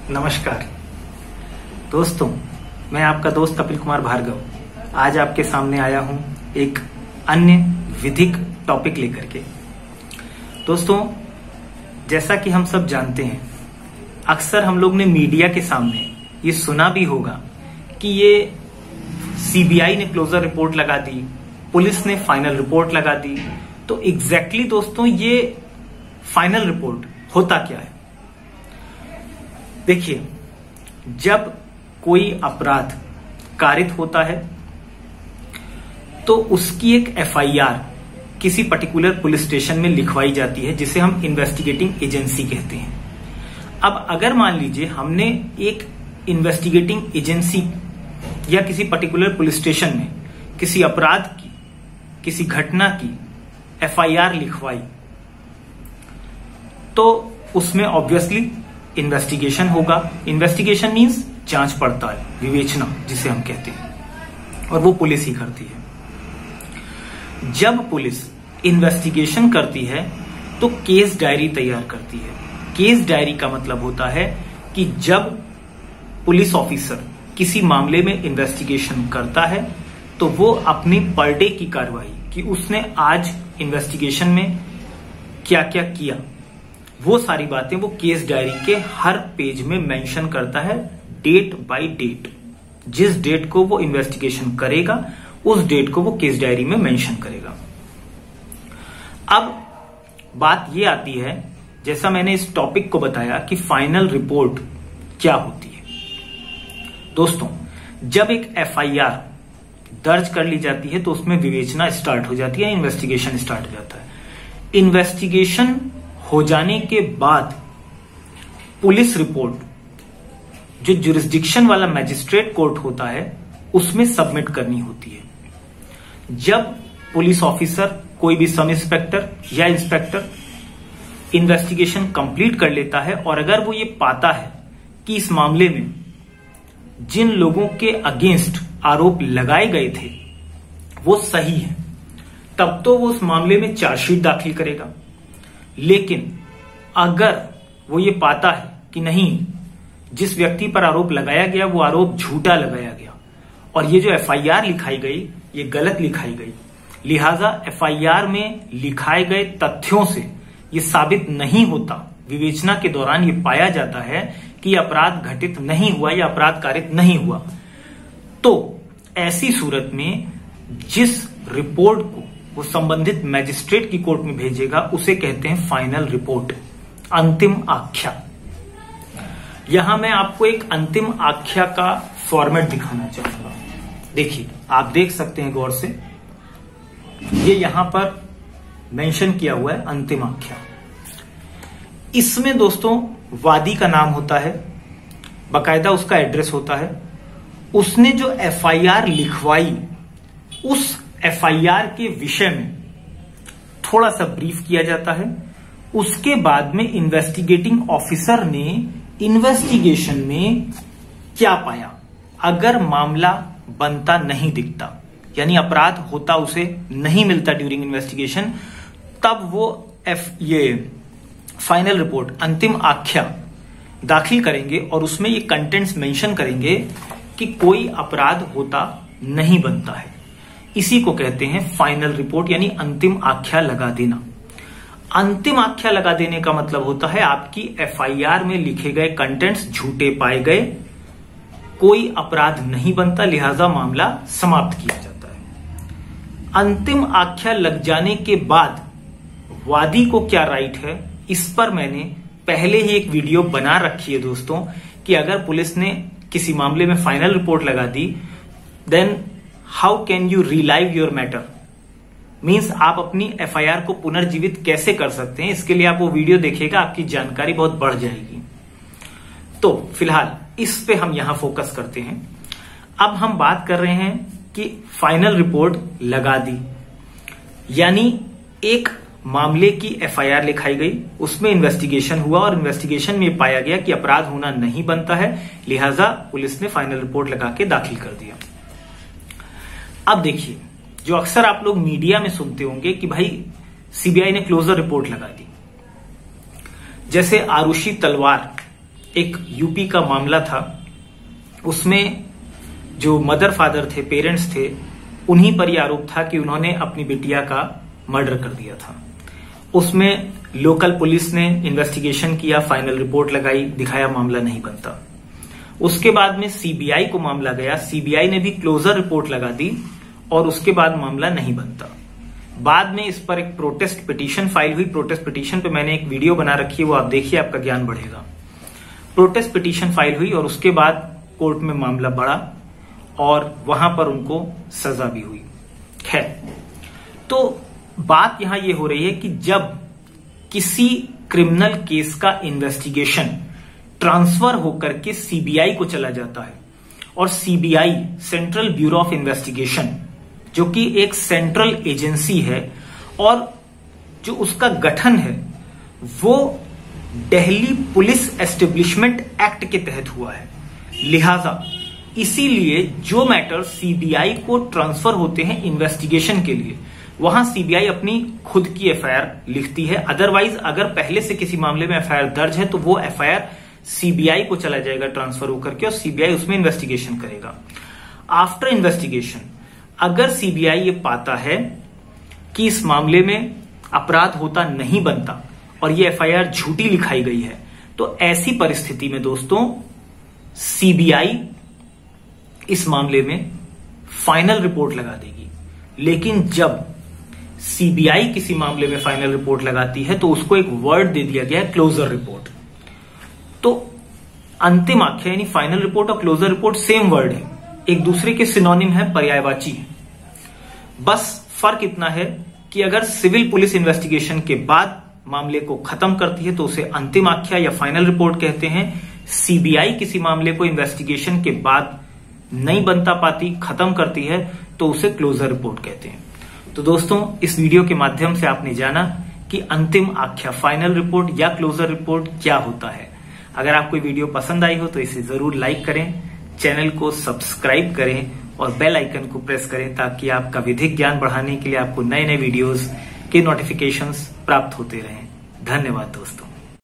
नमस्कार दोस्तों, मैं आपका दोस्त कपिल कुमार भार्गव आज आपके सामने आया हूं एक अन्य विधिक टॉपिक लेकर के। दोस्तों, जैसा कि हम सब जानते हैं, अक्सर हम लोग ने मीडिया के सामने ये सुना भी होगा कि ये सीबीआई ने क्लोजर रिपोर्ट लगा दी, पुलिस ने फाइनल रिपोर्ट लगा दी। तो एग्जैक्टली दोस्तों, ये फाइनल रिपोर्ट होता क्या है? देखिए, जब कोई अपराध कारित होता है तो उसकी एक एफआईआर किसी पर्टिकुलर पुलिस स्टेशन में लिखवाई जाती है, जिसे हम इन्वेस्टिगेटिंग एजेंसी कहते हैं। अब अगर मान लीजिए हमने एक इन्वेस्टिगेटिंग एजेंसी या किसी पर्टिकुलर पुलिस स्टेशन में किसी अपराध की, किसी घटना की एफआईआर लिखवाई, तो उसमें ऑब्वियसली इन्वेस्टिगेशन होगा। इन्वेस्टिगेशन मींस जांच पड़ताल, विवेचना जिसे हम कहते हैं, और वो पुलिस ही करती है। जब पुलिस इन्वेस्टिगेशन करती है तो केस डायरी तैयार करती है। केस डायरी का मतलब होता है कि जब पुलिस ऑफिसर किसी मामले में इन्वेस्टिगेशन करता है तो वो अपनी पर डे की कार्रवाई कि उसने आज इन्वेस्टिगेशन में क्या क्या किया, वो सारी बातें वो केस डायरी के हर पेज में मेंशन करता है, डेट बाय डेट। जिस डेट को वो इन्वेस्टिगेशन करेगा उस डेट को वो केस डायरी में मेंशन करेगा। अब बात ये आती है, जैसा मैंने इस टॉपिक को बताया कि फाइनल रिपोर्ट क्या होती है। दोस्तों, जब एक एफआईआर दर्ज कर ली जाती है तो उसमें विवेचना स्टार्ट हो जाती है, इन्वेस्टिगेशन स्टार्ट हो जाता है। इन्वेस्टिगेशन हो जाने के बाद पुलिस रिपोर्ट जो जुरिस्डिक्शन वाला मैजिस्ट्रेट कोर्ट होता है उसमें सबमिट करनी होती है। जब पुलिस ऑफिसर, कोई भी सब इंस्पेक्टर या इंस्पेक्टर इन्वेस्टिगेशन कंप्लीट कर लेता है और अगर वो ये पाता है कि इस मामले में जिन लोगों के अगेंस्ट आरोप लगाए गए थे वो सही है, तब तो वो उस मामले में चार्जशीट दाखिल करेगा। लेकिन अगर वो ये पाता है कि नहीं, जिस व्यक्ति पर आरोप लगाया गया वो आरोप झूठा लगाया गया और ये जो एफआईआर लिखाई गई ये गलत लिखाई गई, लिहाजा एफआईआर में लिखाए गए तथ्यों से ये साबित नहीं होता, विवेचना के दौरान ये पाया जाता है कि अपराध घटित नहीं हुआ या अपराध कारित नहीं हुआ, तो ऐसी सूरत में जिस रिपोर्ट को वो संबंधित मैजिस्ट्रेट की कोर्ट में भेजेगा उसे कहते हैं फाइनल रिपोर्ट, अंतिम आख्या। यहां मैं आपको एक अंतिम आख्या का फॉर्मेट दिखाना चाहूंगा। देखिए, आप देख सकते हैं गौर से, ये यहां पर मेंशन किया हुआ है अंतिम आख्या। इसमें दोस्तों वादी का नाम होता है, बकायदा उसका एड्रेस होता है, उसने जो एफआईआर लिखवाई उस एफआईआर के विषय में थोड़ा सा ब्रीफ किया जाता है। उसके बाद में इन्वेस्टिगेटिंग ऑफिसर ने इन्वेस्टिगेशन में क्या पाया, अगर मामला बनता नहीं दिखता, यानी अपराध होता उसे नहीं मिलता ड्यूरिंग इन्वेस्टिगेशन, तब वो ये फाइनल रिपोर्ट, अंतिम आख्या दाखिल करेंगे और उसमें ये कंटेंट्स मेंशन करेंगे कि कोई अपराध होता नहीं बनता है। इसी को कहते हैं फाइनल रिपोर्ट, यानी अंतिम आख्या लगा देना। अंतिम आख्या लगा देने का मतलब होता है आपकी एफआईआर में लिखे गए कंटेंट्स झूठे पाए गए, कोई अपराध नहीं बनता, लिहाजा मामला समाप्त किया जाता है। अंतिम आख्या लग जाने के बाद वादी को क्या राइट है, इस पर मैंने पहले ही एक वीडियो बना रखी है दोस्तों, कि अगर पुलिस ने किसी मामले में फाइनल रिपोर्ट लगा दी, then how can you relieve your matter, means आप अपनी एफआईआर को पुनर्जीवित कैसे कर सकते हैं। इसके लिए आप वो वीडियो देखिएगा, आपकी जानकारी बहुत बढ़ जाएगी। तो फिलहाल इस पे हम यहां फोकस करते हैं। अब हम बात कर रहे हैं कि फाइनल रिपोर्ट लगा दी, यानी एक मामले की एफआईआर लिखाई गई, उसमें इन्वेस्टिगेशन हुआ और इन्वेस्टिगेशन में पाया गया कि अपराध होना नहीं बनता है, लिहाजा पुलिस ने फाइनल रिपोर्ट लगा के दाखिल कर दिया। अब देखिए, जो अक्सर आप लोग मीडिया में सुनते होंगे कि भाई सीबीआई ने क्लोजर रिपोर्ट लगा दी, जैसे आरुषि तलवार एक यूपी का मामला था। उसमें जो मदर फादर थे, पेरेंट्स थे, उन्हीं पर यह आरोप था कि उन्होंने अपनी बिटिया का मर्डर कर दिया था। उसमें लोकल पुलिस ने इन्वेस्टिगेशन किया, फाइनल रिपोर्ट लगाई, दिखाया मामला नहीं बनता। उसके बाद में सीबीआई को मामला गया, सीबीआई ने भी क्लोजर रिपोर्ट लगा दी और उसके बाद मामला नहीं बनता। बाद में इस पर एक प्रोटेस्ट पिटीशन फाइल हुई। प्रोटेस्ट पिटीशन पे मैंने एक वीडियो बना रखी है, वो आप देखिए, आपका ज्ञान बढ़ेगा। प्रोटेस्ट पिटीशन फाइल हुई और उसके बाद कोर्ट में मामला बढ़ा और वहां पर उनको सजा भी हुई। खैर, तो बात यहां ये हो रही है कि जब किसी क्रिमिनल केस का इन्वेस्टिगेशन ट्रांसफर होकर के सीबीआई को चला जाता है और CBI, central bureau of investigation, जो कि एक सेंट्रल एजेंसी है और जो उसका गठन है वो दिल्ली पुलिस एस्टेब्लिशमेंट एक्ट के तहत हुआ है, लिहाजा इसीलिए जो मैटर सीबीआई को ट्रांसफर होते हैं इन्वेस्टिगेशन के लिए, वहां सीबीआई अपनी खुद की एफआईआर लिखती है। अदरवाइज अगर पहले से किसी मामले में एफआईआर दर्ज है तो वो एफआईआर सीबीआई को चला जाएगा ट्रांसफर होकर के और सीबीआई उसमें इन्वेस्टिगेशन करेगा। आफ्टर इन्वेस्टिगेशन अगर सीबीआई ये पाता है कि इस मामले में अपराध होता नहीं बनता और ये एफआईआर झूठी लिखाई गई है, तो ऐसी परिस्थिति में दोस्तों सीबीआई इस मामले में फाइनल रिपोर्ट लगा देगी। लेकिन जब सीबीआई किसी मामले में फाइनल रिपोर्ट लगाती है तो उसको एक वर्ड दे दिया गया है, क्लोजर रिपोर्ट। तो अंतिम आख्या यानी फाइनल रिपोर्ट और क्लोजर रिपोर्ट सेम वर्ड है, एक दूसरे के सिनोनिम है, पर्यायवाची है। बस फर्क इतना है कि अगर सिविल पुलिस इन्वेस्टिगेशन के बाद मामले को खत्म करती है तो उसे अंतिम आख्या या फाइनल रिपोर्ट कहते हैं। सीबीआई किसी मामले को इन्वेस्टिगेशन के बाद नहीं बनता पाती, खत्म करती है, तो उसे क्लोजर रिपोर्ट कहते हैं। तो दोस्तों, इस वीडियो के माध्यम से आपने जाना कि अंतिम आख्या, फाइनल रिपोर्ट या क्लोजर रिपोर्ट क्या होता है। अगर आपको वीडियो पसंद आई हो तो इसे जरूर लाइक करें, चैनल को सब्सक्राइब करें और बेल आइकन को प्रेस करें ताकि आपका विधिक ज्ञान बढ़ाने के लिए आपको नए नए वीडियोस के नोटिफिकेशंस प्राप्त होते रहें। धन्यवाद दोस्तों।